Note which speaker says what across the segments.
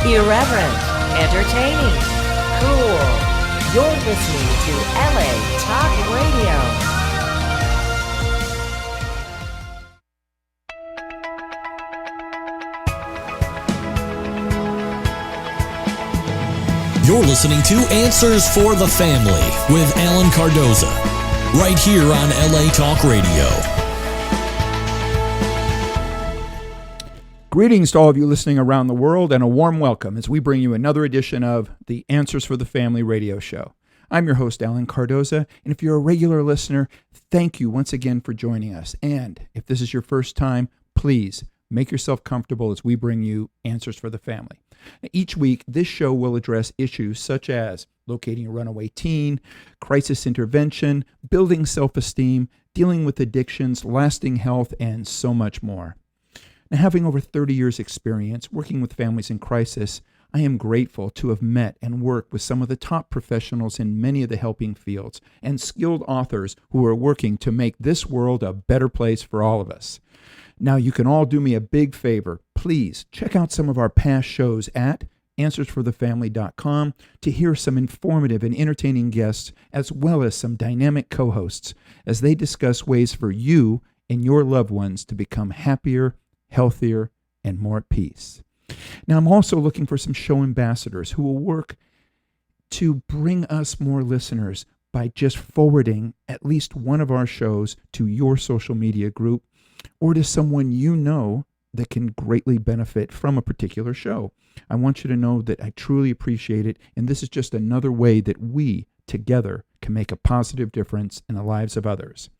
Speaker 1: Irreverent, entertaining, cool. You're listening to LA Talk Radio.
Speaker 2: You're listening to Answers for the Family with Alan Cardoza, right here on LA Talk Radio.
Speaker 3: Greetings to all of you listening around the world, and a warm welcome as we bring you another edition of the Answers for the Family radio show. I'm your host, Alan Cardoza, and if you're a regular listener, thank you once again for joining us. And if this is your first time, please make yourself comfortable as we bring you Answers for the Family. Each week, this show will address issues such as locating a runaway teen, crisis intervention, building self-esteem, dealing with addictions, lasting health, and so much more. Now, having over 30 years' experience working with families in crisis, I am grateful to have met and worked with some of the top professionals in many of the helping fields and skilled authors who are working to make this world a better place for all of us. Now, you can all do me a big favor. Please check out some of our past shows at answersforthefamily.com to hear some informative and entertaining guests, as well as some dynamic co-hosts, as they discuss ways for you and your loved ones to become happier, healthier, and more at peace. Now, I'm also looking for some show ambassadors who will work to bring us more listeners by just forwarding at least one of our shows to your social media group or to someone you know that can greatly benefit from a particular show. I want you to know that I truly appreciate it, and this is just another way that we together can make a positive difference in the lives of others.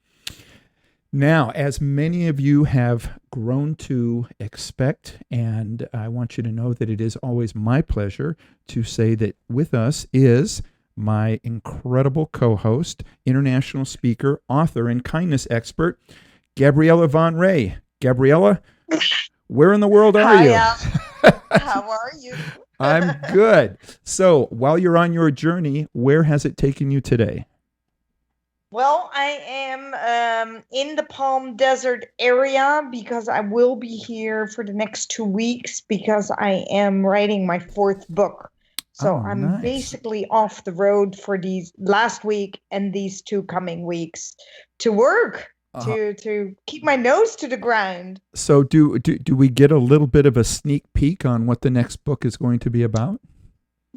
Speaker 3: Now, as many of you have grown to expect, and I want you to know that it is always my pleasure to say that with us is my incredible co-host, international speaker, author, and kindness expert, Gabriella Von Ray. Gabriella, where in the world are you?
Speaker 4: How are you?
Speaker 3: I'm good. So, while you're on your journey, where has it taken you today?
Speaker 4: Well, I am in the Palm Desert area because I will be here for the next 2 weeks because I am writing my 4th book. So I'm
Speaker 3: nice.
Speaker 4: basically off the road for these last week and these 2 coming weeks to work. To keep my nose to the ground.
Speaker 3: So do we get a little bit of a sneak peek on what the next book is going to be about?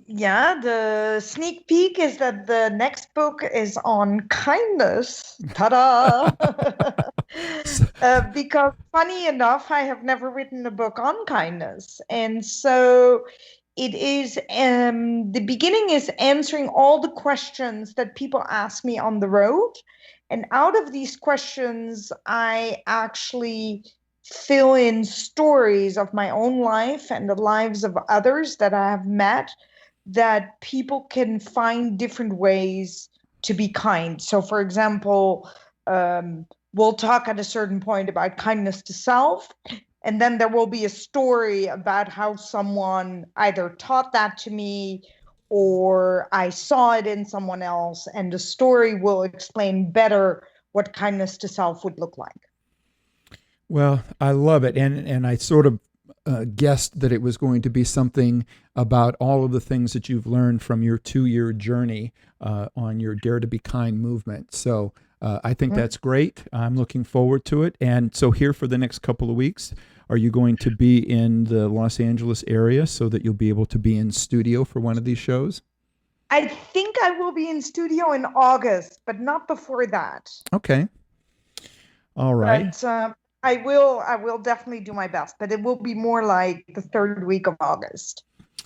Speaker 4: Yeah, the sneak peek is that the next book is on kindness. Ta-da! Because funny enough, I have never written a book on kindness. And so it is, the beginning is answering all the questions that people ask me on the road. And out of these questions, I actually fill in stories of my own life and the lives of others that I have met, that people can find different ways to be kind. So, for example, we'll talk at a certain point about kindness to self, and then there will be a story about how someone either taught that to me or I saw it in someone else, and the story will explain better what kindness to self would look like.
Speaker 3: Well, I love it. And I sort of guessed that it was going to be something about all of the things that you've learned from your 2-year journey on your Dare to Be Kind movement. So I think that's great. I'm looking forward to it. And so here for the next couple of weeks, are you going to be in the Los Angeles area so that you'll be able to be in studio for one of these shows?
Speaker 4: I think I will be in studio in August, but not before that.
Speaker 3: Okay. All right.
Speaker 4: But I will definitely do my best, but it will be more like the 3rd week of August.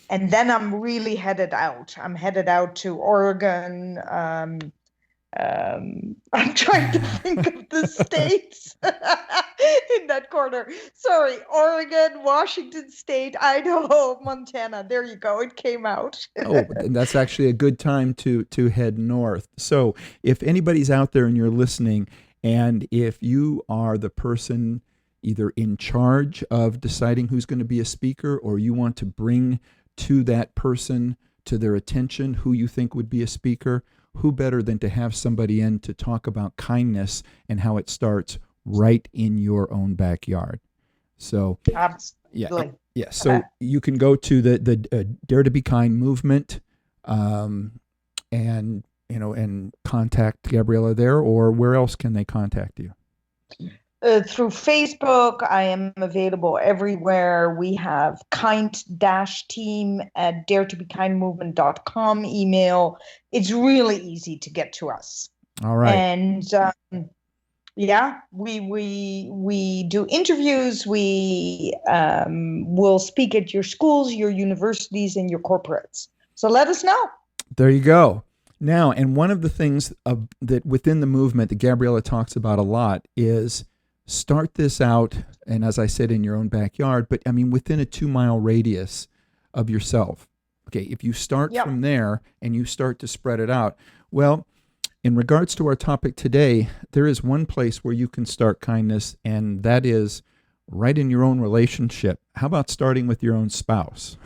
Speaker 4: And then I'm really headed out. I'm headed out to Oregon. I'm trying to think of the states in that corner. Sorry, Oregon, Washington State, Idaho, Montana. There you go. It came out.
Speaker 3: Oh, that's actually a good time to head north. So if anybody's out there and you're listening, and if you are the person either in charge of deciding who's going to be a speaker, or you want to bring to that person, to their attention, who you think would be a speaker, who better than to have somebody in to talk about kindness and how it starts right in your own backyard. So
Speaker 4: Absolutely.
Speaker 3: yeah, Yes. So you can go to the Dare to Be Kind movement, and contact Gabriella there, or where else can they contact you?
Speaker 4: Through Facebook, I am available everywhere. We have kind-team at daretobekindmovement.com email. It's really easy to get to us.
Speaker 3: All right.
Speaker 4: And yeah, we do interviews. We will speak at your schools, your universities, and your corporates. So let us know.
Speaker 3: There you go. Now, and one of the things that within the movement that Gabriella talks about a lot is start this out, and as I said, in your own backyard, but I mean within a 2-mile radius of yourself. Okay, if you start from there and you start to spread it out, well, in regards to our topic today, there is one place where you can start kindness, and that is right in your own relationship. How about starting with your own spouse?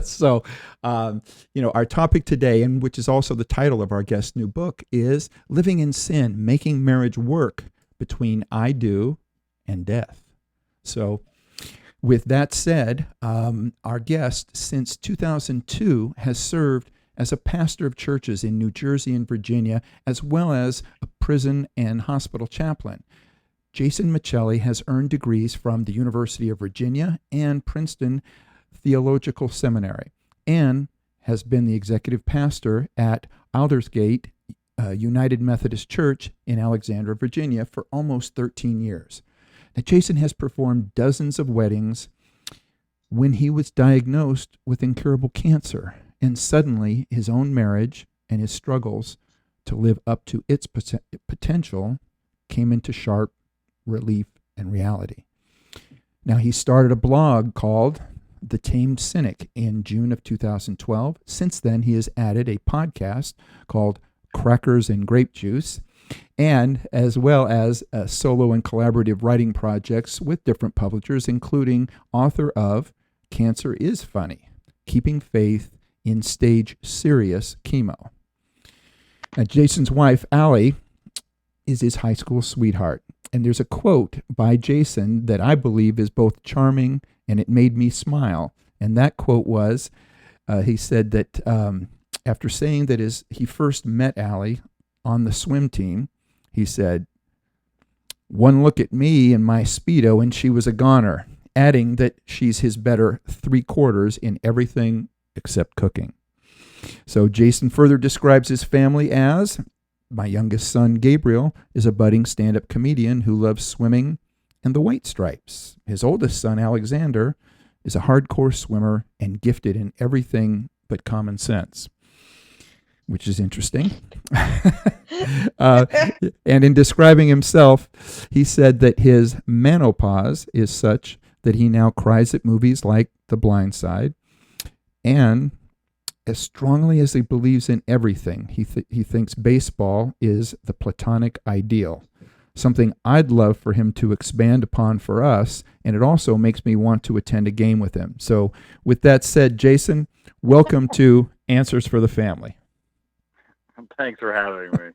Speaker 3: So, our topic today, and which is also the title of our guest's new book, is Living in Sin, Making Marriage Work Between I Do and Death. So, with that said, our guest since 2002 has served as a pastor of churches in New Jersey and Virginia, as well as a prison and hospital chaplain. Jason Michelli has earned degrees from the University of Virginia and Princeton Theological Seminary, and has been the executive pastor at Aldersgate United Methodist Church in Alexandria, Virginia, for almost 13 years. Now, Jason has performed dozens of weddings when he was diagnosed with incurable cancer, and suddenly his own marriage and his struggles to live up to its potential came into sharp relief and reality. Now, he started a blog called The Tamed Cynic in June of 2012. Since then, he has added a podcast called Crackers and Grape Juice, and as well as solo and collaborative writing projects with different publishers, including author of Cancer is Funny, Keeping Faith in Stage Serious Chemo. Now, Jason's wife, Allie, is his high school sweetheart. And there's a quote by Jason that I believe is both charming and it made me smile. And that quote was, he said that after saying that he first met Allie on the swim team, he said, "One look at me in my Speedo and she was a goner," adding that she's his better 3/4 in everything except cooking. So Jason further describes his family as, "My youngest son, Gabriel, is a budding stand-up comedian who loves swimming and the white stripes. His oldest son, Alexander, is a hardcore swimmer and gifted in everything but common sense," which is interesting. And in describing himself, he said that his menopause is such that he now cries at movies like The Blind Side, and as strongly as he believes in everything, he thinks baseball is the platonic ideal, something I'd love for him to expand upon for us, and it also makes me want to attend a game with him. So with that said, Jason, welcome to Answers for the Family.
Speaker 5: Thanks for having me.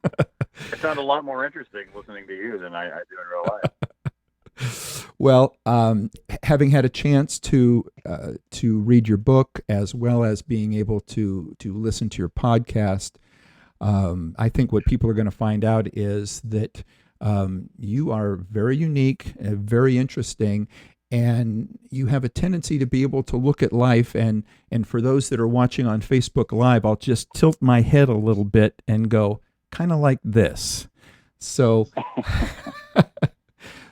Speaker 5: It sounded a lot more interesting listening to you than I do in real life.
Speaker 3: Well, having had a chance to read your book as well as being able to listen to your podcast, I think what people are going to find out is that you are very unique, very interesting, and you have a tendency to be able to look at life. And for those that are watching on Facebook Live, I'll just tilt my head a little bit and go kind of like this. So.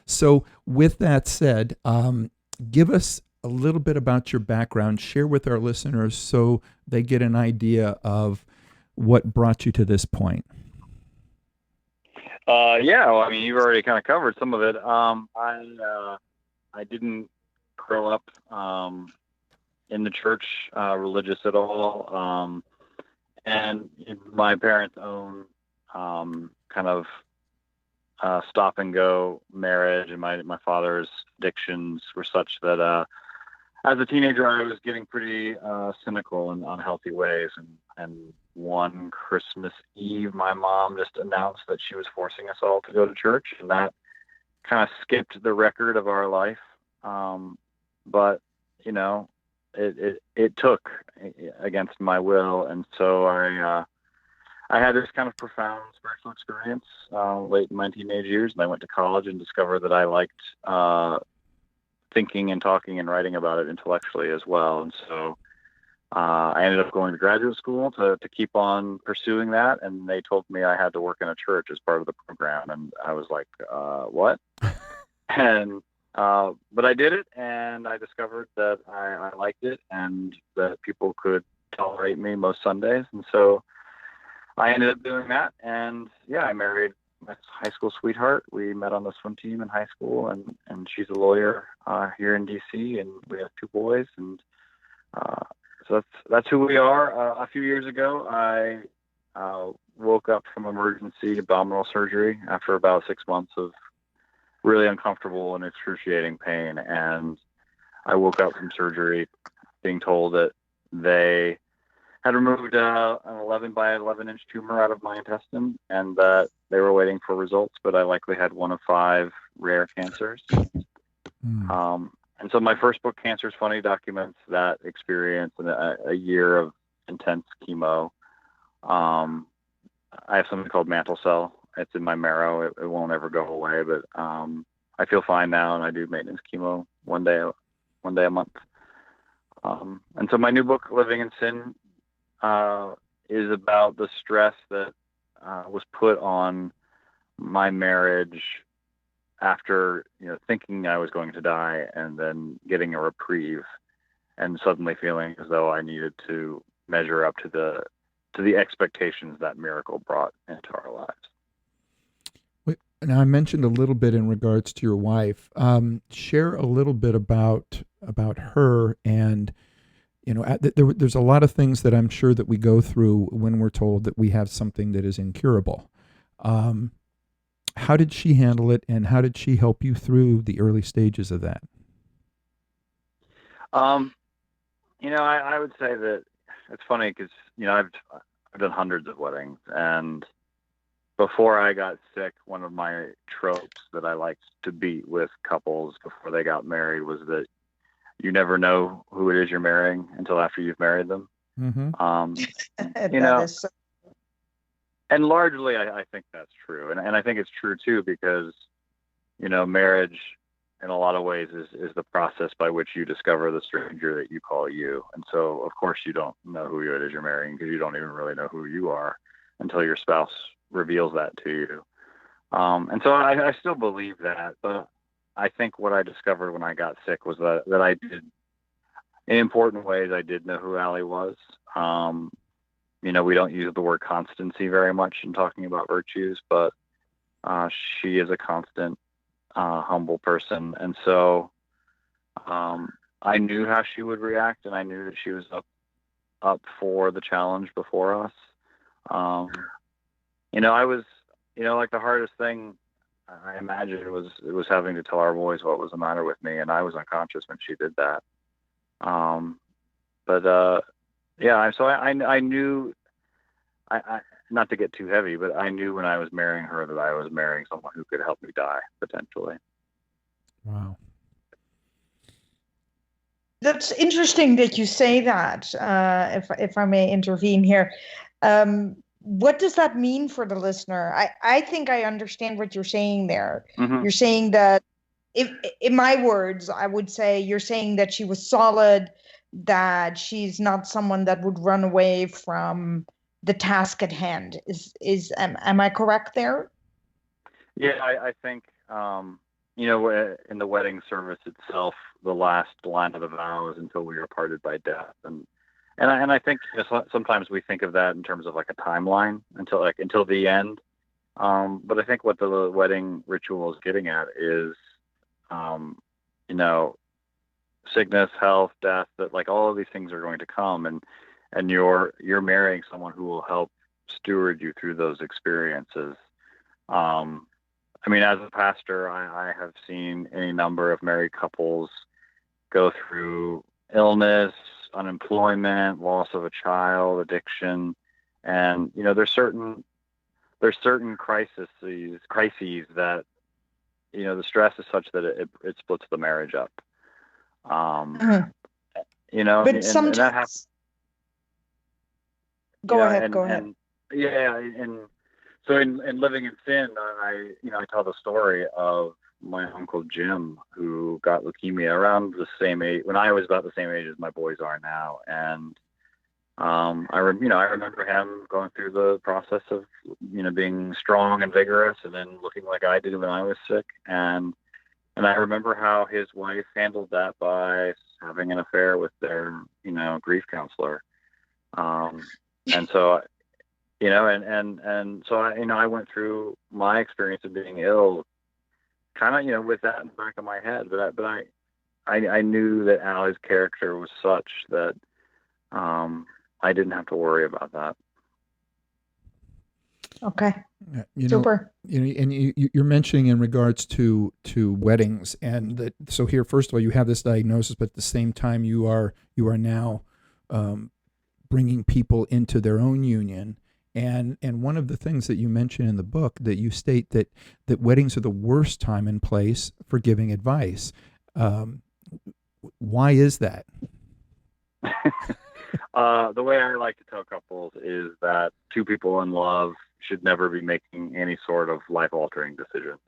Speaker 3: So with that said, give us a little bit about your background, share with our listeners so they get an idea of what brought you to this point.
Speaker 5: Yeah, well, I mean, you've already kind of covered some of it. I didn't grow up in the church, religious at all. And my parents own kind of stop and go marriage, and my father's addictions were such that as a teenager I was getting pretty cynical in unhealthy ways, and one Christmas Eve my mom just announced that she was forcing us all to go to church, and that kind of skipped the record of our life. But it took against my will. And so I had this kind of profound spiritual experience late in my teenage years, and I went to college and discovered that I liked thinking and talking and writing about it intellectually as well. And so I ended up going to graduate school to keep on pursuing that, and they told me I had to work in a church as part of the program, and I was like, what? And but I did it, and I discovered that I liked it, and that people could tolerate me most Sundays, and so I ended up doing that. And I married my high school sweetheart. We met on the swim team in high school, and she's a lawyer here in DC, and we have 2 boys, and so that's who we are. A few years ago, I woke up from emergency abdominal surgery after about 6 months of really uncomfortable and excruciating pain. And I woke up from surgery being told that they had removed an 11 by 11 inch tumor out of my intestine, and that they were waiting for results, but I likely had one of 5 rare cancers. And so my first book, Cancer's Funny, documents that experience and a year of intense chemo. I have something called mantle cell. It's in my marrow. It won't ever go away, but I feel fine now, and I do maintenance chemo one day a month. And so my new book, Living in Sin, is about the stress that was put on my marriage after thinking I was going to die, and then getting a reprieve, and suddenly feeling as though I needed to measure up to the expectations that miracle brought into our lives.
Speaker 3: Now, I mentioned a little bit in regards to your wife. Share a little bit about her, and there's a lot of things that I'm sure that we go through when we're told that we have something that is incurable. How did she handle it, and how did she help you through the early stages of that?
Speaker 5: I would say that it's funny because I've done hundreds of weddings, and before I got sick, one of my tropes that I liked to beat with couples before they got married was that you never know who it is you're marrying until after you've married them.
Speaker 3: Mm-hmm.
Speaker 4: That is so.
Speaker 5: And largely, I think that's true. And I think it's true, too, because, marriage in a lot of ways is the process by which you discover the stranger that you call you. And so, of course, you don't know who it is you're marrying, because you don't even really know who you are until your spouse reveals that to you. And so I still believe that. But I think what I discovered when I got sick was that I did, in important ways, I did know who Allie was. We don't use the word constancy very much in talking about virtues, but she is a constant, humble person. And so I knew how she would react, and I knew that she was up for the challenge before us. I was, like the hardest thing I imagine it was having to tell our boys what was the matter with me, and I was unconscious when she did that. So I knew, I not to get too heavy, but I knew when I was marrying her that I was marrying someone who could help me die, potentially.
Speaker 3: Wow.
Speaker 4: That's interesting that you say that, if I may intervene here. What does that mean for the listener? I think I understand what you're saying there.
Speaker 5: Mm-hmm.
Speaker 4: You're saying that, if in my words, I would say you're saying that she was solid, that she's not someone that would run away from the task at hand. Am I correct there?
Speaker 5: Yeah, I think, in the wedding service itself, the last line of the vow is until we are parted by death. And I think sometimes we think of that in terms of like a timeline until the end. But I think what the wedding ritual is getting at is, sickness, health, death, that like all of these things are going to come, and you're marrying someone who will help steward you through those experiences. As a pastor, I have seen any number of married couples go through illness, unemployment, loss of a child, addiction, and there's certain crises that the stress is such that it splits the marriage up.
Speaker 4: But
Speaker 5: and
Speaker 4: sometimes,
Speaker 5: that happens.
Speaker 4: go
Speaker 5: Yeah,
Speaker 4: ahead, go ahead.
Speaker 5: and yeah, and so in Living in Sin, I tell the story of my uncle Jim, who got leukemia around the same age when I was about the same age as my boys are now, and I remember him going through the process of being strong and vigorous, and then looking like I did when I was sick, and I remember how his wife handled that by having an affair with their grief counselor. Um, and so and so I went through my experience of being ill, kind of with that in the back of my head. But I knew that Allie's character was such that I didn't have to worry about that.
Speaker 4: Okay.
Speaker 3: You know,
Speaker 4: Super.
Speaker 3: and you're mentioning in regards to weddings, and that. So here, first of all, you have this diagnosis, but at the same time, you are now bringing people into their own union. And one of the things that you mention in the book, that you state that weddings are the worst time and place for giving advice. Why is that?
Speaker 5: The way I like to tell couples is that two people in love should never be making any sort of life-altering decisions.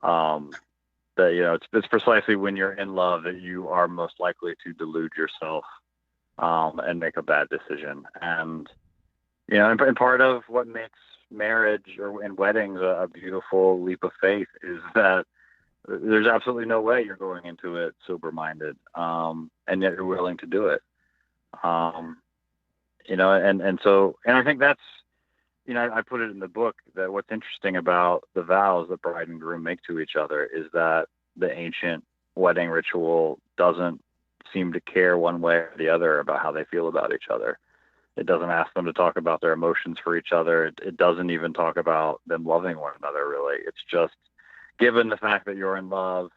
Speaker 5: That it's precisely when you're in love that you are most likely to delude yourself and make a bad decision. And and part of what makes marriage and weddings a beautiful leap of faith is that there's absolutely no way you're going into it sober-minded, and yet you're willing to do it. And I think that's, I put it in the book that what's interesting about the vows that bride and groom make to each other is that the ancient wedding ritual doesn't seem to care one way or the other about how they feel about each other. It doesn't ask them to talk about their emotions for each other. It doesn't even talk about them loving one another, really. It's just, given the fact that you're in love,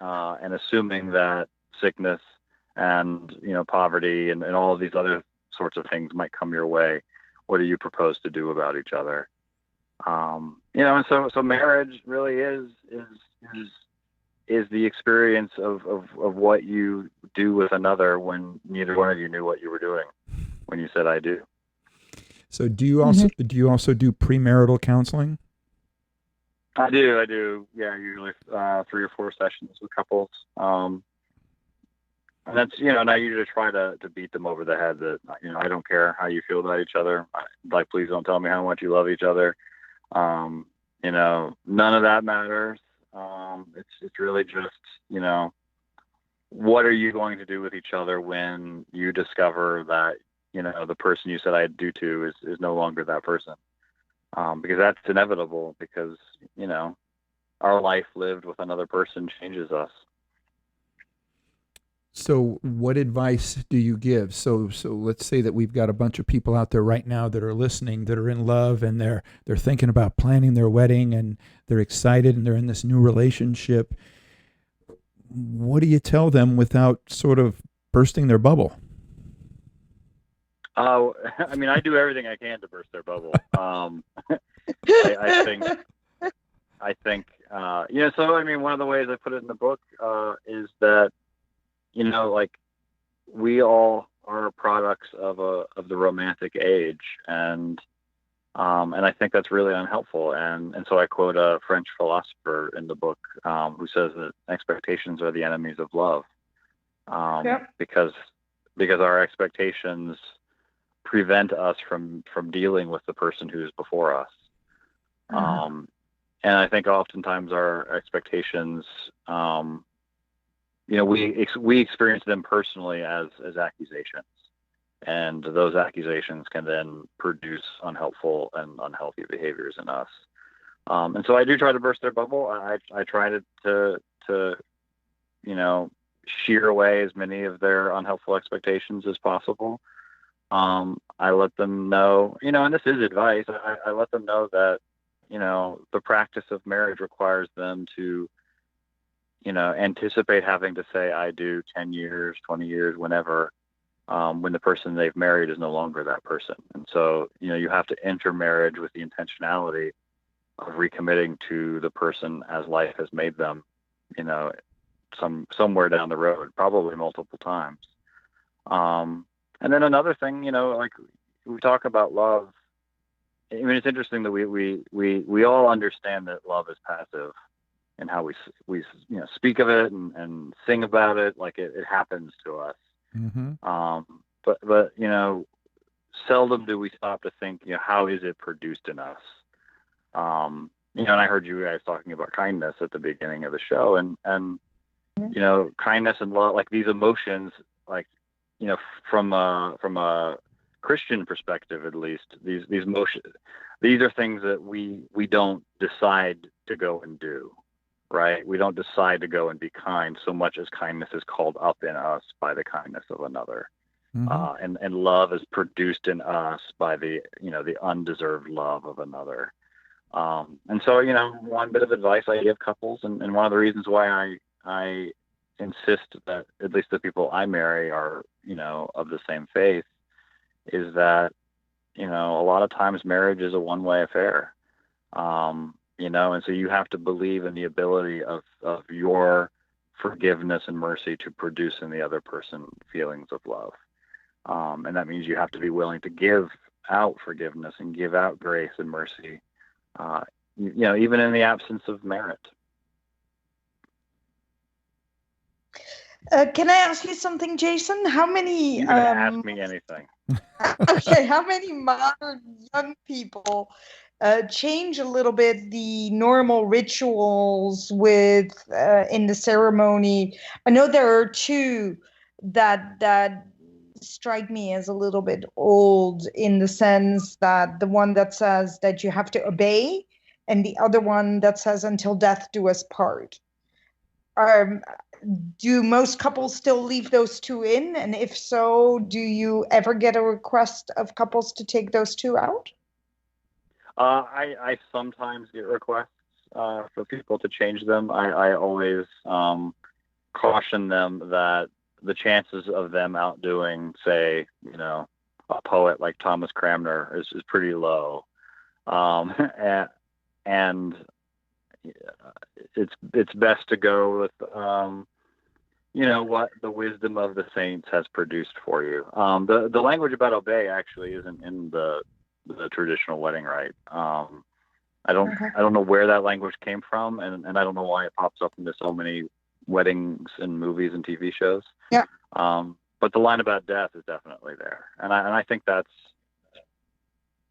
Speaker 5: and assuming that sickness and poverty and all of these other sorts of things might come your way, what do you propose to do about each other? And so marriage really is the experience of what you do with another when neither one of you knew what you were doing when you said I do.
Speaker 3: So do you also do premarital counseling?
Speaker 5: I do. Yeah, usually 3 or 4 sessions with couples. And that's, and I usually try to beat them over the head that, I don't care how you feel about each other. Please don't tell me how much you love each other. None of that matters. It's really just, what are you going to do with each other when you discover that, the person you said I do to is no longer that person. Because that's inevitable, because, our life lived with another person changes us.
Speaker 3: So what advice do you give? So let's say that we've got a bunch of people out there right now that are listening, that are in love, and they're thinking about planning their wedding, and they're excited, and they're in this new relationship. What do you tell them without sort of bursting their bubble?
Speaker 5: Oh, I do everything I can to burst their bubble. I think, one of the ways I put it in the book is that, we all are products of the romantic age, and I think that's really unhelpful. And so I quote a French philosopher in the book who says that expectations are the enemies of love, because our expectations prevent us from dealing with the person who's before us. Mm-hmm. And I think oftentimes our expectations, we experience them personally as accusations, and those accusations can then produce unhelpful and unhealthy behaviors in us. And so I do try to burst their bubble. I try to shear away as many of their unhelpful expectations as possible. I let them know, and this is advice, I let them know that, the practice of marriage requires them to, anticipate having to say I do 10 years, 20 years, whenever, when the person they've married is no longer that person. And so, you have to enter marriage with the intentionality of recommitting to the person as life has made them, somewhere down the road, probably multiple times. And then another thing, like we talk about love. I mean, it's interesting that we all understand that love is passive, and how we speak of it and sing about it like it happens to us.
Speaker 3: Mm-hmm.
Speaker 5: But seldom do we stop to think, how is it produced in us? And I heard you guys talking about kindness at the beginning of the show, and kindness and love, like these emotions, like from a Christian perspective, at least, these emotions, these are things that we don't decide to go and do, right? We don't decide to go and be kind so much as kindness is called up in us by the kindness of another.
Speaker 3: Mm-hmm.
Speaker 5: And love is produced in us by the undeserved love of another. And so, one bit of advice I give couples, and one of the reasons why I insist that at least the people I marry are, of the same faith, is that, a lot of times marriage is a one-way affair. And so you have to believe in the ability of your forgiveness and mercy to produce in the other person feelings of love. And that means you have to be willing to give out forgiveness and give out grace and mercy, even in the absence of merit.
Speaker 4: Can I ask you something, Jason? How many?
Speaker 5: You can ask me anything.
Speaker 4: Okay, how many modern young people change a little bit the normal rituals with in the ceremony? I know there are two that strike me as a little bit old, in the sense that the one that says that you have to obey, and the other one that says until death do us part. Do most couples still leave those two in? And if so, do you ever get a request of couples to take those two out?
Speaker 5: I sometimes get requests for people to change them. I always caution them that the chances of them outdoing, say, a poet like Thomas Cranmer is pretty low. And it's best to go with what the wisdom of the saints has produced for you. The language about obey actually isn't in the traditional wedding rite. I don't know where that language came from, and I don't know why it pops up into so many weddings and movies and TV shows.
Speaker 4: Yeah.
Speaker 5: But the line about death is definitely there, and I think that's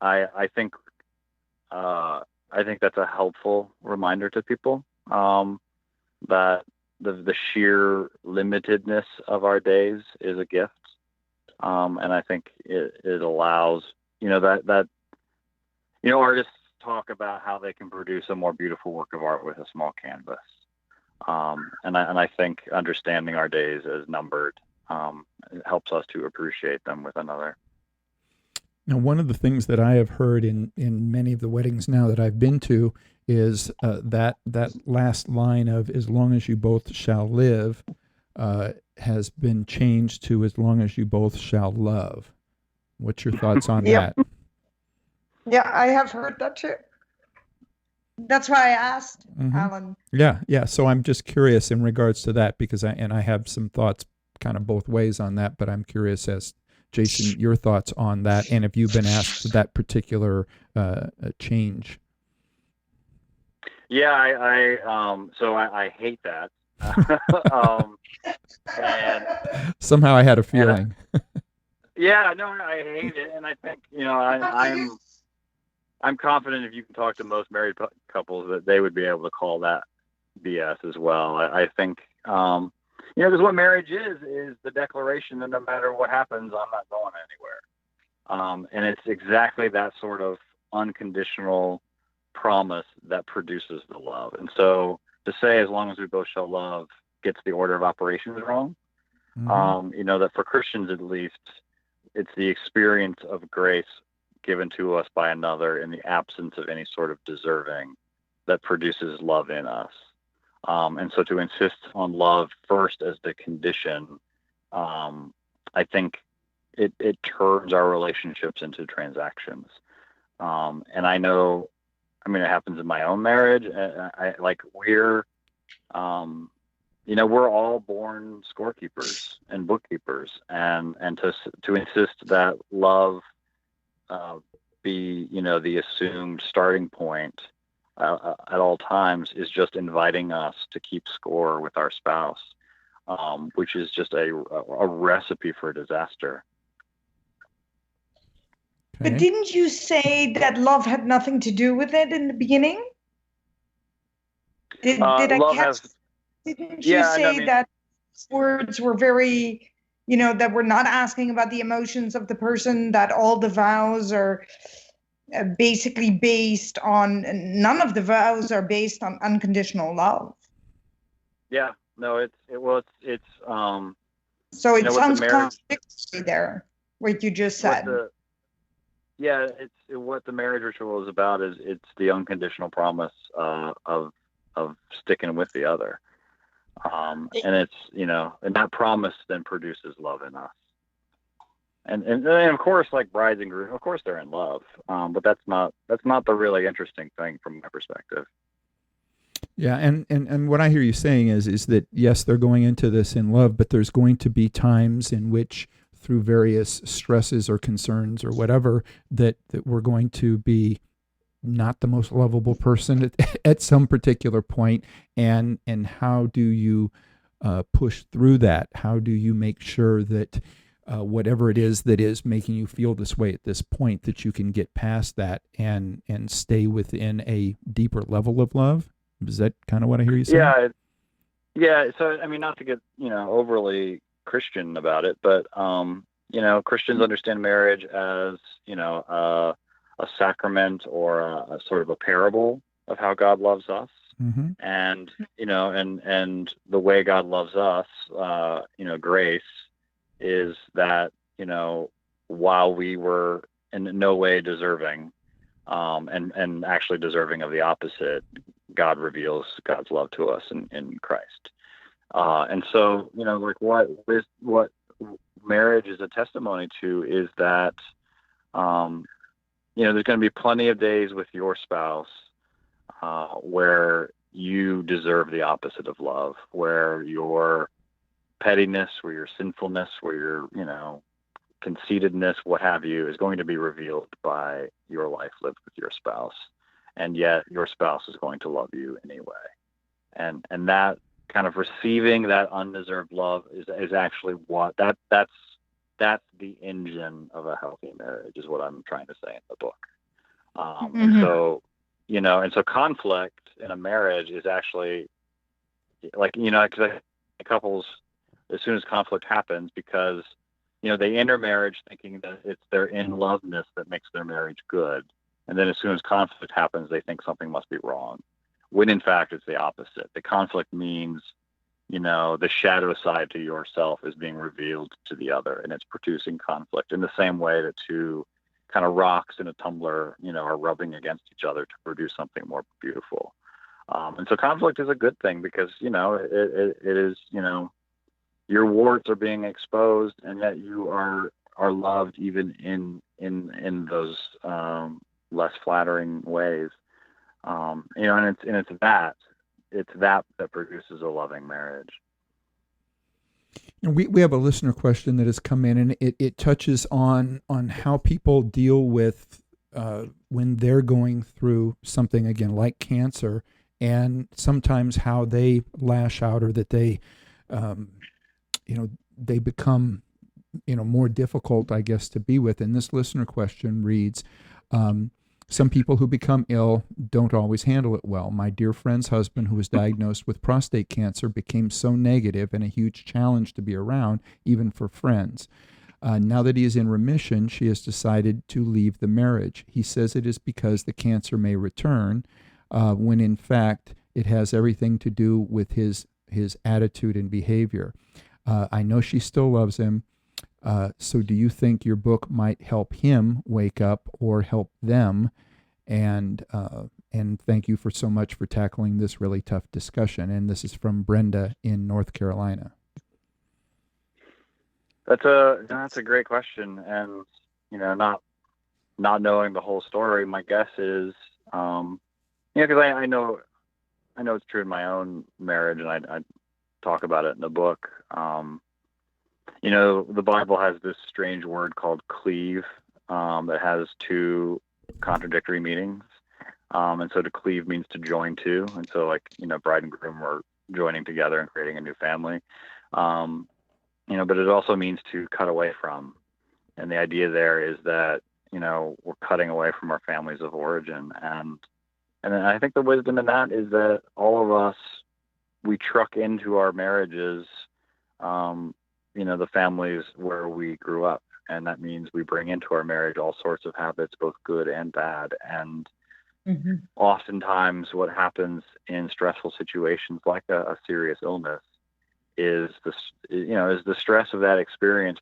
Speaker 5: I think that's a helpful reminder to people, that the sheer limitedness of our days is a gift, and I think it allows that artists talk about how they can produce a more beautiful work of art with a small canvas, and I think understanding our days as numbered it helps us to appreciate them with another.
Speaker 3: Now, one of the things that I have heard in many of the weddings now that I've been to is that last line of "as long as you both shall live" has been changed to "as long as you both shall love." What's your thoughts on that?
Speaker 4: Yeah, I have heard that too. That's why I asked, Alan.
Speaker 3: Yeah. So I'm just curious in regards to that, because I have some thoughts kind of both ways on that, but I'm curious as Jason, your thoughts on that, and if you've been asked that particular change.
Speaker 5: Yeah, I hate that. And
Speaker 3: somehow I had a feeling.
Speaker 5: I hate it, and I think I'm confident if you can talk to most married couples that they would be able to call that BS as well. I think because what marriage is the declaration that no matter what happens, I'm not going anywhere. And it's exactly that sort of unconditional promise that produces the love. And so to say "as long as we both shall love" gets the order of operations wrong. That for Christians at least, it's the experience of grace given to us by another in the absence of any sort of deserving that produces love in us. And so to insist on love first as the condition, I think it turns our relationships into transactions. And I know, it happens in my own marriage. we're all born scorekeepers and bookkeepers, and to insist that love be, the assumed starting point at all times is just inviting us to keep score with our spouse, which is just a recipe for disaster.
Speaker 4: But didn't you say that love had nothing to do with it in the beginning? Did I catch? Didn't you say that words were very, that we're not asking about the emotions of the person, that all the vows are basically based on, none of the vows are based on unconditional love?
Speaker 5: Yeah, no, it's
Speaker 4: so it sounds contradictory there, what you just said.
Speaker 5: What the marriage ritual is about is it's the unconditional promise of sticking with the other, and it's and that promise then produces love in us, and of course, like brides and grooms, of course they're in love, but that's not the really interesting thing from my perspective.
Speaker 3: Yeah, and what I hear you saying is that yes, they're going into this in love, but there's going to be times in which, through various stresses or concerns or whatever, that we're going to be not the most lovable person at some particular point. And how do you push through that? How do you make sure that whatever it is that is making you feel this way at this point, that you can get past that and stay within a deeper level of love? Is that kind of what I hear you saying?
Speaker 5: Yeah. So, I mean, not to get, overly Christian about it, but Christians understand marriage as a sacrament or a sort of a parable of how God loves us, and and the way God loves us, grace is that while we were in no way deserving, and actually deserving of the opposite, God reveals God's love to us in Christ. And so, like what marriage is a testimony to is that, there's going to be plenty of days with your spouse where you deserve the opposite of love, where your pettiness, where your sinfulness, where your, conceitedness, what have you, is going to be revealed by your life lived with your spouse. And yet your spouse is going to love you anyway. And that kind of receiving that undeserved love is actually what that's the engine of a healthy marriage, is what I'm trying to say in the book. And so, so conflict in a marriage is actually like, because couples, as soon as conflict happens, because, they enter marriage thinking that it's their in-loveness that makes their marriage good. And then as soon as conflict happens, they think something must be wrong, when in fact it's the opposite. The conflict means, the shadow side to yourself is being revealed to the other, and it's producing conflict in the same way that two kind of rocks in a tumbler, are rubbing against each other to produce something more beautiful. And so conflict is a good thing because, it is, your warts are being exposed, and yet you are loved even in those less flattering ways. And it's that produces a loving marriage.
Speaker 3: And we have a listener question that has come in, and it touches on how people deal with when they're going through something, again, like cancer, and sometimes how they lash out, or that they they become more difficult, I guess, to be with. And this listener question reads, some people who become ill don't always handle it well. My dear friend's husband, who was diagnosed with prostate cancer, became so negative and a huge challenge to be around, even for friends. Now that he is in remission, she has decided to leave the marriage. He says it is because the cancer may return, when in fact it has everything to do with his attitude and behavior. I know she still loves him. So do you think your book might help him wake up or help them? And thank you for so much for tackling this really tough discussion. And this is from Brenda in North Carolina.
Speaker 5: That's a great question. And, not knowing the whole story, my guess is, because I know it's true in my own marriage, and talk about it in the book. The Bible has this strange word called cleave that has two contradictory meanings. And so to cleave means to join to. And so bride and groom are joining together and creating a new family. But it also means to cut away from. And the idea there is that, we're cutting away from our families of origin. And I think the wisdom in that is that all of us, we truck into our marriages, the families where we grew up. And that means we bring into our marriage all sorts of habits, both good and bad. And oftentimes what happens in stressful situations like a serious illness is the stress of that experience.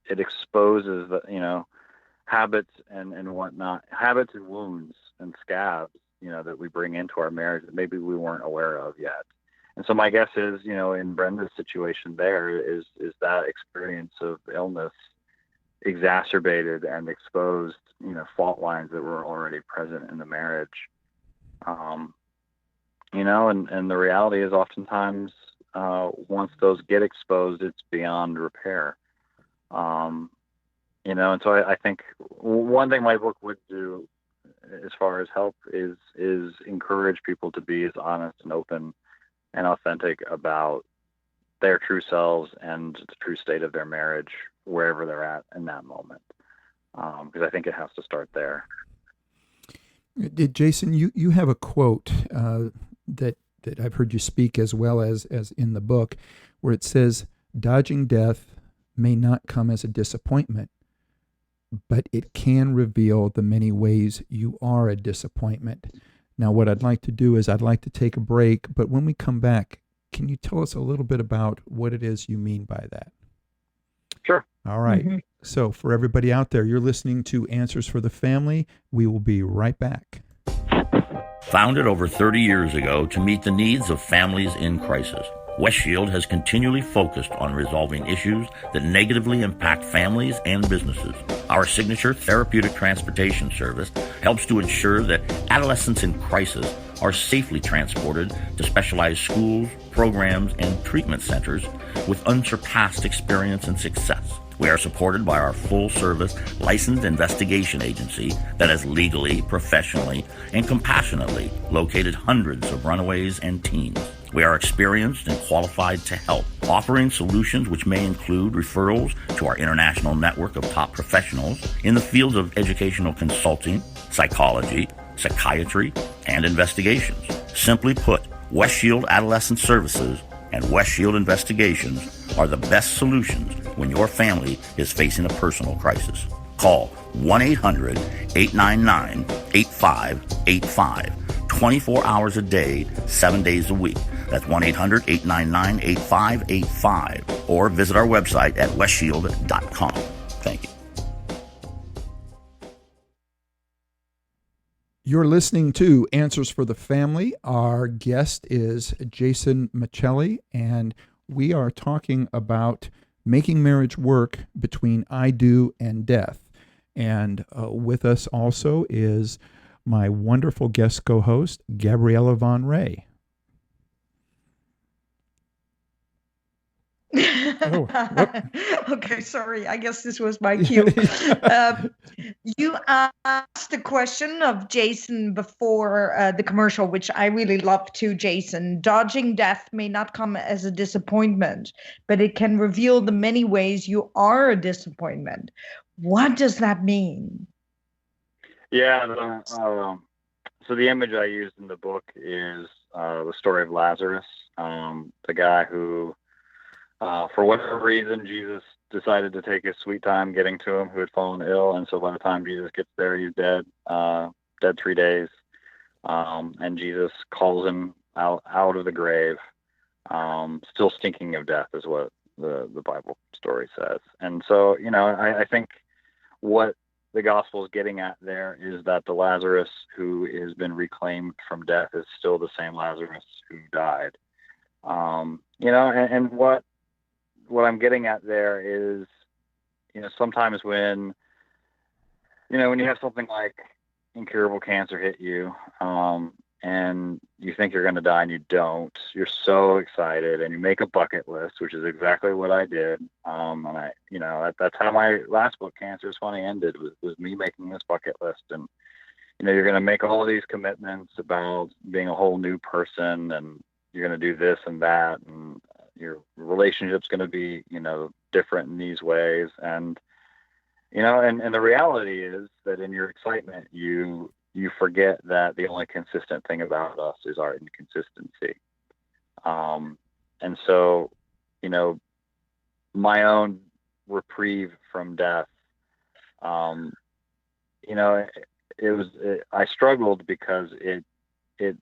Speaker 5: It exposes habits and whatnot, habits and wounds and scabs, that we bring into our marriage that maybe we weren't aware of yet. And so my guess is, in Brenda's situation there is that experience of illness exacerbated and exposed, fault lines that were already present in the marriage. And the reality is oftentimes, once those get exposed, it's beyond repair. And so I think one thing my book would do as far as help is encourage people to be as honest and open and authentic about their true selves and the true state of their marriage, wherever they're at in that moment. Because I think it has to start there.
Speaker 3: Jason, you have a quote that I've heard you speak as well as in the book, where it says, "Dodging death may not come as a disappointment, but it can reveal the many ways you are a disappointment." Now, what I'd like to do is I'd like to take a break, but when we come back, can you tell us a little bit about what it is you mean by that?
Speaker 5: Sure.
Speaker 3: All right. So for everybody out there, you're listening to Answers for the Family. We will be right back.
Speaker 6: Founded over 30 years ago to meet the needs of families in crisis, West Shield has continually focused on resolving issues that negatively impact families and businesses. Our signature therapeutic transportation service helps to ensure that adolescents in crisis are safely transported to specialized schools, programs, and treatment centers with unsurpassed experience and success. We are supported by our full-service licensed investigation agency that has legally, professionally, and compassionately located hundreds of runaways and teens. We are experienced and qualified to help, offering solutions which may include referrals to our international network of top professionals in the fields of educational consulting, psychology, psychiatry, and investigations. Simply put, West Shield Adolescent Services and West Shield Investigations are the best solutions when your family is facing a personal crisis. Call 1-800-899-8585, 24 hours a day, 7 days a week. That's 1-800-899-8585, or visit our website at westshield.com. Thank you.
Speaker 3: You're listening to Answers for the Family. Our guest is Jason Michelli, and we are talking about making marriage work between I do and death. And with us also is my wonderful guest co-host, Gabriella Von Ray.
Speaker 4: Okay, sorry. I guess this was my cue. You asked the question of Jason before the commercial, which I really love too, Jason. Dodging death may not come as a disappointment, but it can reveal the many ways you are a disappointment. What does that mean?
Speaker 5: Yeah, so the image I used in the book is the story of Lazarus, the guy who, for whatever reason, Jesus decided to take his sweet time getting to him, who had fallen ill. And so by the time Jesus gets there, he's dead 3 days. And Jesus calls him out of the grave, still stinking of death is what the Bible story says. And so, I think what the gospel is getting at there is that the Lazarus who has been reclaimed from death is still the same Lazarus who died. And what I'm getting at there is, sometimes when you have something like incurable cancer hit you, and you think you're going to die and you don't. You're so excited, and you make a bucket list, which is exactly what I did. And I, that's how my last book, Cancer is Funny, ended, was me making this bucket list. And, you're going to make all these commitments about being a whole new person, and you're going to do this and that, and your relationship's going to be, different in these ways. And, and the reality is that in your excitement, you forget that the only consistent thing about us is our inconsistency. And so, my own reprieve from death, I struggled because it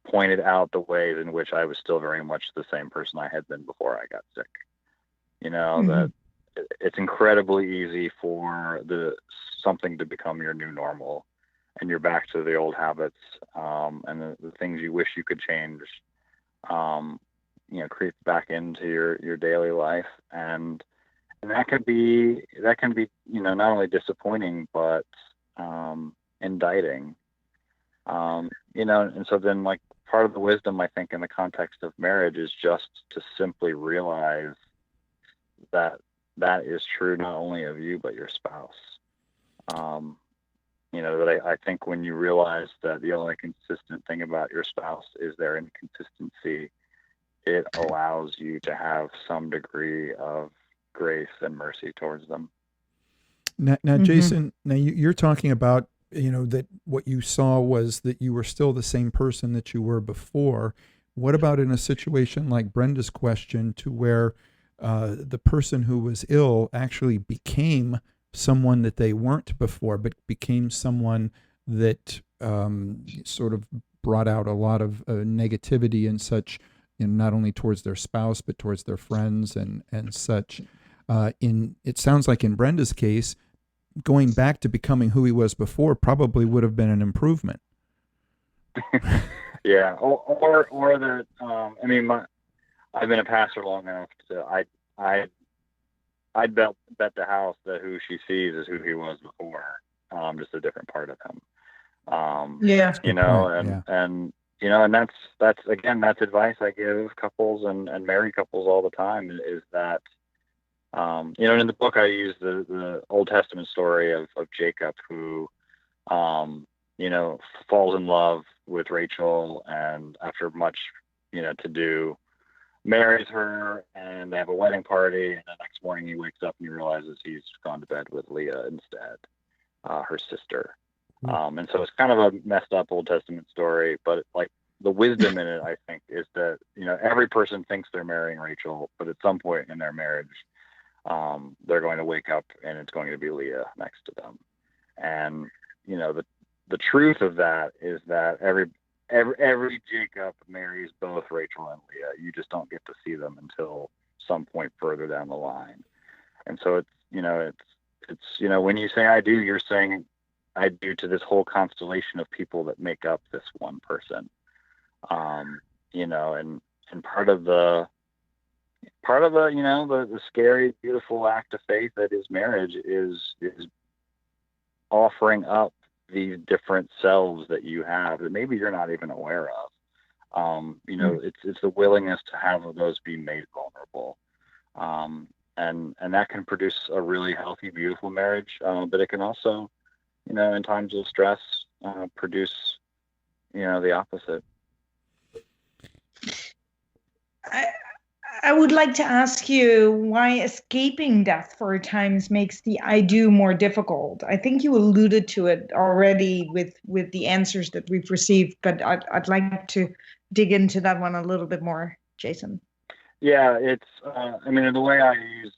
Speaker 5: pointed out the ways in which I was still very much the same person I had been before I got sick. That it's incredibly easy for something to become your new normal, and you're back to the old habits, and the things you wish you could change, creep back into your daily life. And that can be, not only disappointing, but, indicting. And so then, like, part of the wisdom, I think, in the context of marriage is just to simply realize that is true not only of you, but your spouse. That I think when you realize that the only consistent thing about your spouse is their inconsistency, it allows you to have some degree of grace and mercy towards them.
Speaker 3: Now Jason, now you're talking about, that what you saw was that you were still the same person that you were before. What about in a situation like Brenda's question, to where the person who was ill actually became someone that they weren't before, but became someone that sort of brought out a lot of negativity and such, not only towards their spouse, but towards their friends and such. It sounds like in Brenda's case, going back to becoming who he was before probably would have been an improvement.
Speaker 5: Yeah. Or that, I've been a pastor long enough to, I'd bet the house that who she sees is who he was before, just a different part of him.
Speaker 3: Yeah.
Speaker 5: And that's advice I give couples and married couples all the time, is that, in the book I use the Old Testament story of Jacob, who, falls in love with Rachel, and after much, to do, marries her, and they have a wedding party, and the next morning he wakes up and he realizes he's gone to bed with Leah instead, her sister. And so it's kind of a messed up Old Testament story, but like the wisdom in it, I think, is that, every person thinks they're marrying Rachel, but at some point in their marriage, they're going to wake up and it's going to be Leah next to them. And, the truth of that is that every Jacob marries both Rachel and Leah. You just don't get to see them until some point further down the line. And so it's when you say I do, you're saying I do to this whole constellation of people that make up this one person. And part of the the scary, beautiful act of faith that is marriage is offering up these different selves that you have that maybe you're not even aware of. It's the willingness to have those be made vulnerable. And that can produce a really healthy, beautiful marriage. But it can also, in times of stress, produce, the opposite.
Speaker 4: I would like to ask you why escaping death for times makes the I do more difficult. I think you alluded to it already with the answers that we've received, but I'd like to dig into that one a little bit more, Jason.
Speaker 5: Yeah, it's, the way I use,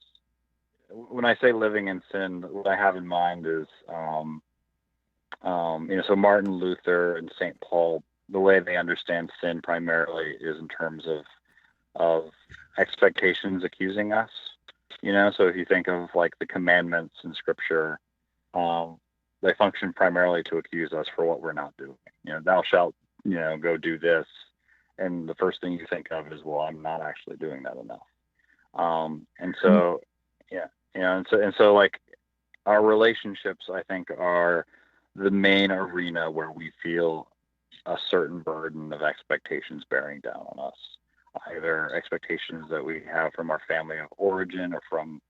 Speaker 5: when I say living in sin, what I have in mind is, so Martin Luther and St. Paul, the way they understand sin primarily is in terms of expectations accusing us, so if you think of like the commandments in scripture, they function primarily to accuse us for what we're not doing. Thou shalt, go do this. And the first thing you think of is, well, I'm not actually doing that enough. And so, and so like our relationships, I think, are the main arena where we feel, a certain burden of expectations bearing down on us, either expectations that we have from our family of origin or from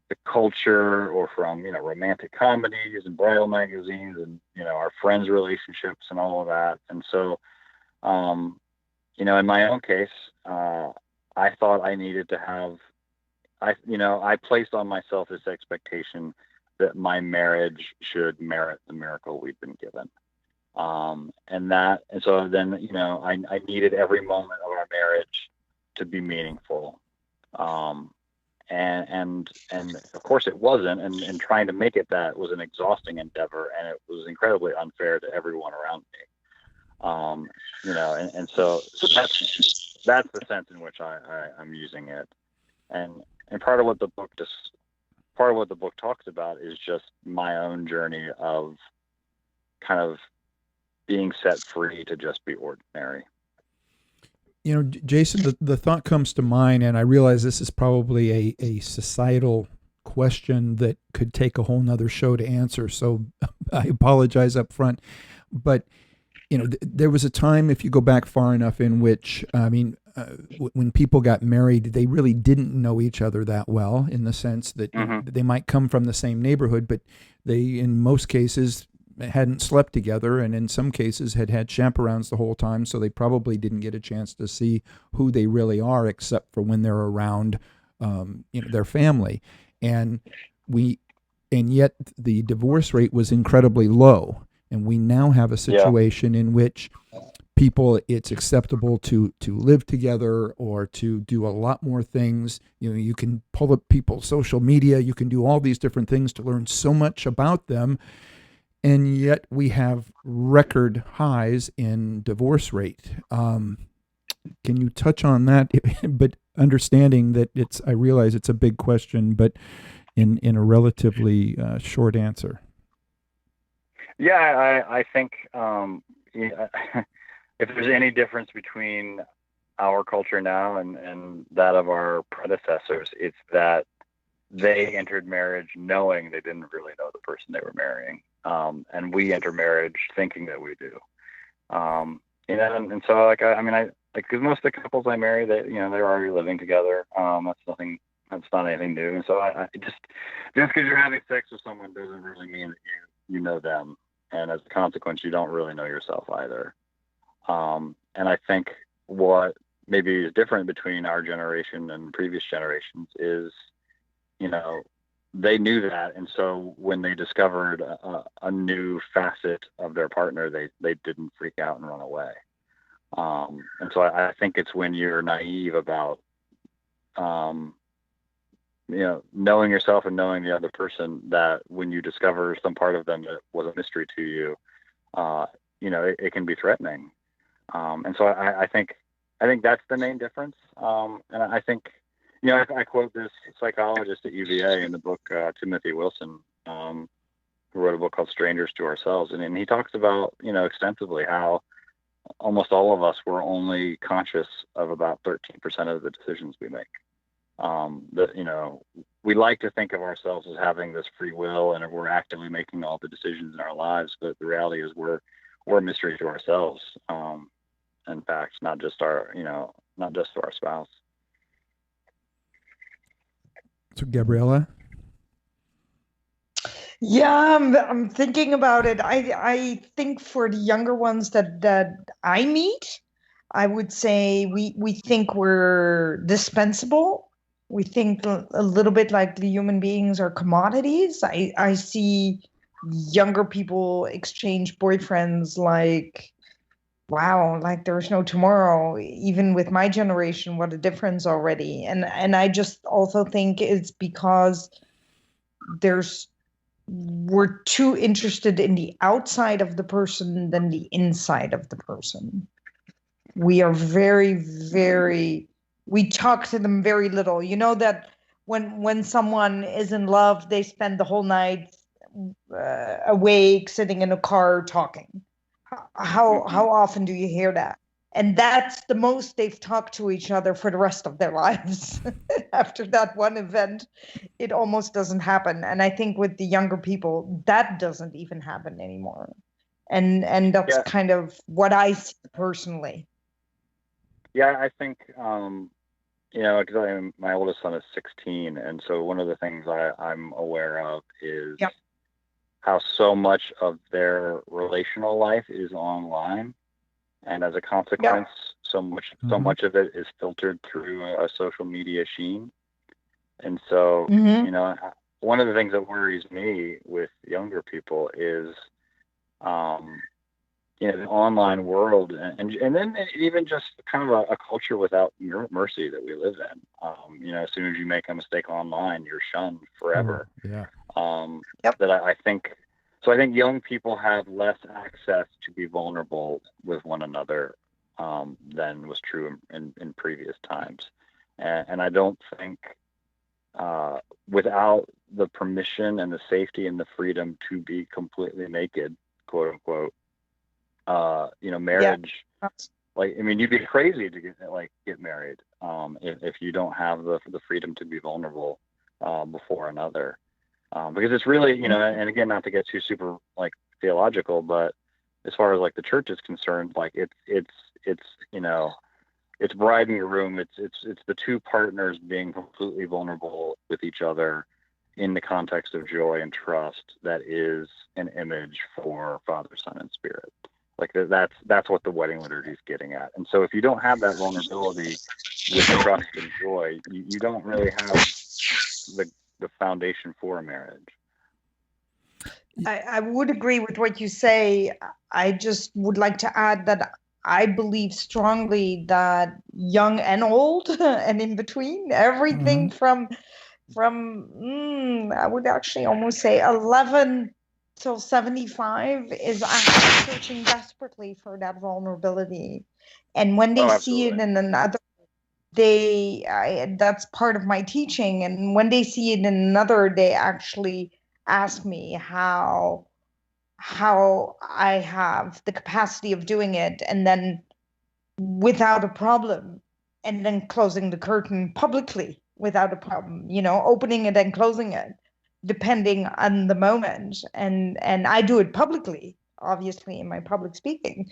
Speaker 5: the culture or from, romantic comedies and bridal magazines and, our friends' relationships and all of that. And so, in my own case, I thought I needed to have, I placed on myself this expectation that my marriage should merit the miracle we've been given. And so then, I needed every moment of our marriage to be meaningful. And of course it wasn't, and trying to make it that was an exhausting endeavor, and it was incredibly unfair to everyone around me. And so that's the sense in which I'm using it. And part of what the book talks about is just my own journey of kind of being set free to just be ordinary.
Speaker 3: Jason, the thought comes to mind, and I realize this is probably a societal question that could take a whole nother show to answer. So I apologize up front. But, there was a time, if you go back far enough, in which, when people got married, they really didn't know each other that well, in the sense that they might come from the same neighborhood, but they, in most cases, hadn't slept together, and in some cases had chaperones the whole time, so they probably didn't get a chance to see who they really are, except for when they're around their family. And yet the divorce rate was incredibly low. And we now have a situation in which people, it's acceptable to live together or to do a lot more things. You can pull up people's social media, you can do all these different things to learn so much about them. And yet we have record highs in divorce rate. Can you touch on that? But understanding that I realize it's a big question, but in a relatively short answer.
Speaker 5: Yeah, I think if there's any difference between our culture now and that of our predecessors, it's that they entered marriage knowing they didn't really know the person they were marrying. And we enter marriage thinking that we do. And so because most of the couples I marry, they're already living together. That's not anything new. And so I just because you're having sex with someone doesn't really mean that you know them. And as a consequence, you don't really know yourself either. And I think what maybe is different between our generation and previous generations is, they knew that. And so when they discovered a new facet of their partner, they didn't freak out and run away. And so I think it's when you're naive about, knowing yourself and knowing the other person, that when you discover some part of them that was a mystery to you, it can be threatening. And so I think that's the main difference. And I think, I quote this psychologist at UVA in the book, Timothy Wilson, who wrote a book called Strangers to Ourselves. And he talks about, extensively how almost all of us were only conscious of about 13% of the decisions we make. We like to think of ourselves as having this free will and we're actively making all the decisions in our lives, but the reality is we're a mystery to ourselves. In fact, not just to our spouse.
Speaker 3: So Gabriella?
Speaker 4: Yeah, I'm thinking about it. I think for the younger ones that I meet, I would say we think we're dispensable. We think a little bit like the human beings are commodities. I see younger people exchange boyfriends like, wow, like there's no tomorrow. Even with my generation, what a difference already. And I just also think it's because we're too interested in the outside of the person than the inside of the person. We are very, very, we talk to them very little. That when someone is in love, they spend the whole night awake, sitting in a car talking. How often do you hear that? And that's the most they've talked to each other for the rest of their lives. After that one event, it almost doesn't happen. And I think with the younger people, that doesn't even happen anymore. and that's
Speaker 5: Yeah.
Speaker 4: kind of what I see personally.
Speaker 5: Yeah, I think, because my oldest son is 16, and so one of the things I'm aware of is
Speaker 4: Yep.
Speaker 5: how so much of their relational life is online, and as a consequence, so
Speaker 3: Mhm.
Speaker 5: much of it is filtered through a social media sheen. And so,
Speaker 4: Mm-hmm.
Speaker 5: one of the things that worries me with younger people is, um, the online world, and then even just kind of a culture without mercy that we live in. As soon as you make a mistake online, you're shunned forever.
Speaker 3: Oh, yeah.
Speaker 4: Yep.
Speaker 5: That I think. So I think young people have less access to be vulnerable with one another than was true in previous times, and I don't think without the permission and the safety and the freedom to be completely naked, quote unquote, marriage.
Speaker 4: Yeah.
Speaker 5: You'd be crazy to get married if you don't have the freedom to be vulnerable before another, because it's really, and again, not to get too super theological, but as far as the church is concerned, it's bride in your room. It's the two partners being completely vulnerable with each other in the context of joy and trust that is an image for Father, Son, and Spirit. That's what the wedding liturgy is getting at. And so if you don't have that vulnerability with trust and joy, you don't really have the foundation for a marriage.
Speaker 4: I would agree with what you say. I just would like to add that I believe strongly that young and old and in between, everything from I would actually almost say 11 till 75 is actually searching desperately for that vulnerability. And when they see it in another, that's part of my teaching. And when they see it in another, they actually ask me how I have the capacity of doing it, and then without a problem, and then closing the curtain publicly without a problem, opening it and closing it depending on the moment. And I do it publicly, obviously, in my public speaking.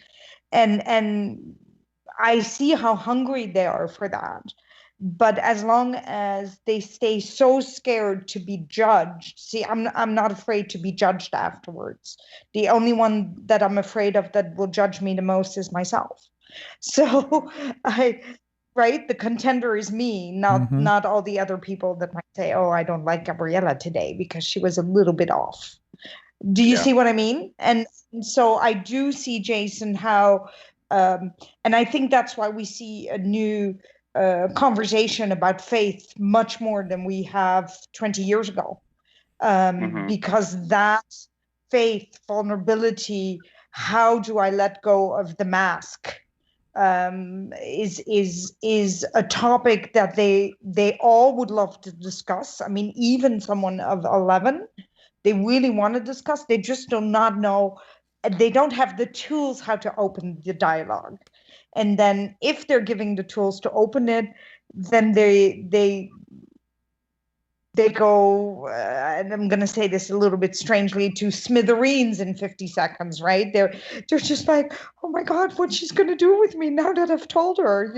Speaker 4: And I see how hungry they are for that. But as long as they stay so scared to be judged, see, I'm not afraid to be judged afterwards. The only one that I'm afraid of that will judge me the most is myself. So the contender is me, not all the other people that might say, oh, I don't like Gabriella today because she was a little bit off. Do you see what I mean? And so I do see, Jason, how, and I think that's why we see a new conversation about faith much more than we have 20 years ago. Because that faith, vulnerability, how do I let go of the mask, is a topic that they all would love to discuss. I mean, even someone of 11, they really want to discuss. They just do not know. They don't have the tools how to open the dialogue. And then if they're giving the tools to open it, then they go, and I'm going to say this a little bit strangely, to smithereens in 50 seconds, right? They're just like, oh my God, what she's going to do with me now that I've told her,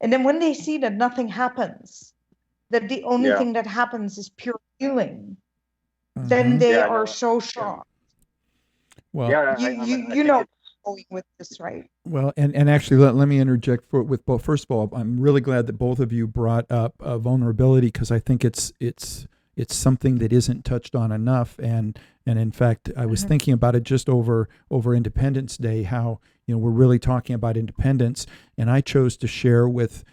Speaker 4: And then when they see that nothing happens, that the only thing that happens is pure healing, then they are so shocked.
Speaker 3: Well,
Speaker 4: you know going with this, right?
Speaker 3: Well, and actually, let me interject with both. First of all, I'm really glad that both of you brought up vulnerability, because I think it's something that isn't touched on enough. And in fact, I was thinking about it just over Independence Day, how we're really talking about independence, and I chose to share with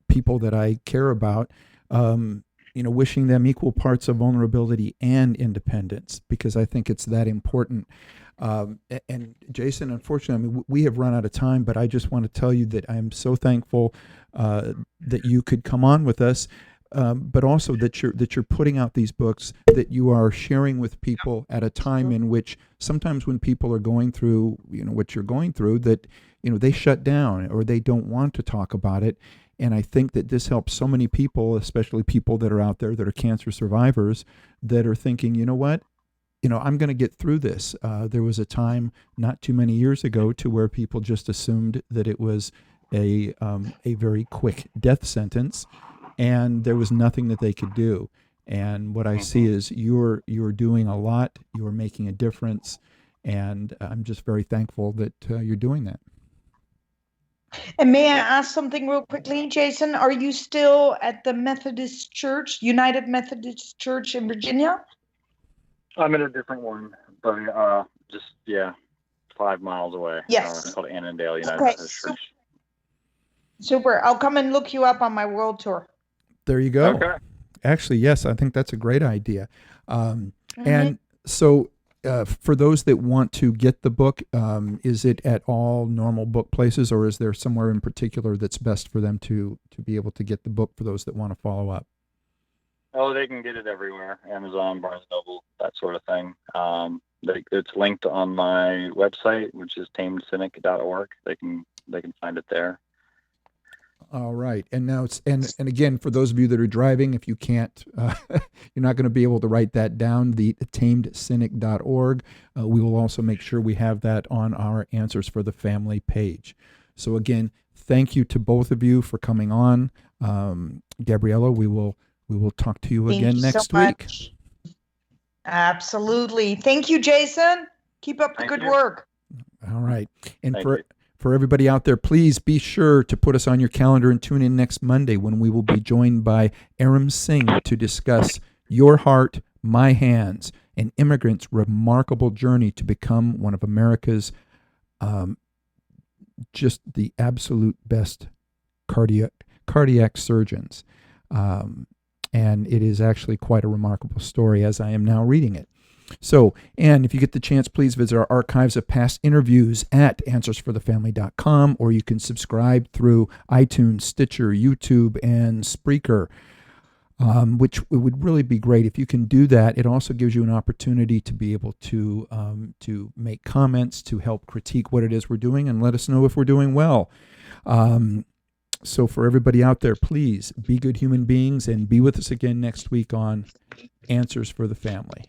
Speaker 3: people that I care about, wishing them equal parts of vulnerability and independence, because I think it's that important. And Jason, unfortunately, we have run out of time, but I just want to tell you that I'm so thankful that you could come on with us, but also that you're putting out these books, that you are sharing with people at a time in which sometimes when people are going through what you're going through, that they shut down or they don't want to talk about it. And I think that this helps so many people, especially people that are out there that are cancer survivors, that are thinking, you know what? I'm going to get through this. There was a time not too many years ago to where people just assumed that it was a very quick death sentence, and there was nothing that they could do. And what I see is you're doing a lot. You're making a difference, and I'm just very thankful that you're doing that.
Speaker 4: And may I ask something real quickly, Jason? Are you still at the Methodist Church, United Methodist Church in Virginia?
Speaker 5: I'm in a different one, but just 5 miles away.
Speaker 4: Yes.
Speaker 5: It's called Annandale United
Speaker 4: Okay,
Speaker 5: Methodist Church.
Speaker 4: Super. I'll come and look you up on my world tour.
Speaker 3: There you go.
Speaker 5: Okay.
Speaker 3: Actually, yes, I think that's a great idea. And so for those that want to get the book, is it at all normal book places, or is there somewhere in particular that's best for them to be able to get the book for those that want to follow up?
Speaker 5: Oh, they can get it everywhere. Amazon, Barnes & Noble, that sort of thing. It's linked on my website, which is tamedcynic.org. They can find it there.
Speaker 3: All right. And now and again, for those of you that are driving, if you can't, you're not going to be able to write that down, the tamedcynic.org. We will also make sure we have that on our Answers for the Family page. So again, thank you to both of you for coming on. Gabriella, we will talk to you again next week.
Speaker 4: Absolutely. Thank you, Jason. Keep up the good work.
Speaker 3: All right. And for everybody out there, please be sure to put us on your calendar and tune in next Monday when we will be joined by Aram Singh to discuss Your Heart, My Hands, an immigrant's remarkable journey to become one of America's just the absolute best cardiac surgeons. And it is actually quite a remarkable story as I am now reading it. So, and if you get the chance, please visit our archives of past interviews at answersforthefamily.com, or you can subscribe through iTunes, Stitcher, YouTube, and Spreaker, which would really be great. If you can do that, it also gives you an opportunity to be able to make comments, to help critique what it is we're doing, and let us know if we're doing well. So for everybody out there, please be good human beings and be with us again next week on Answers for the Family.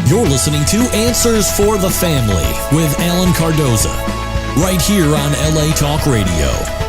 Speaker 2: You're listening to Answers for the Family with Alan Cardoza, right here on LA Talk Radio.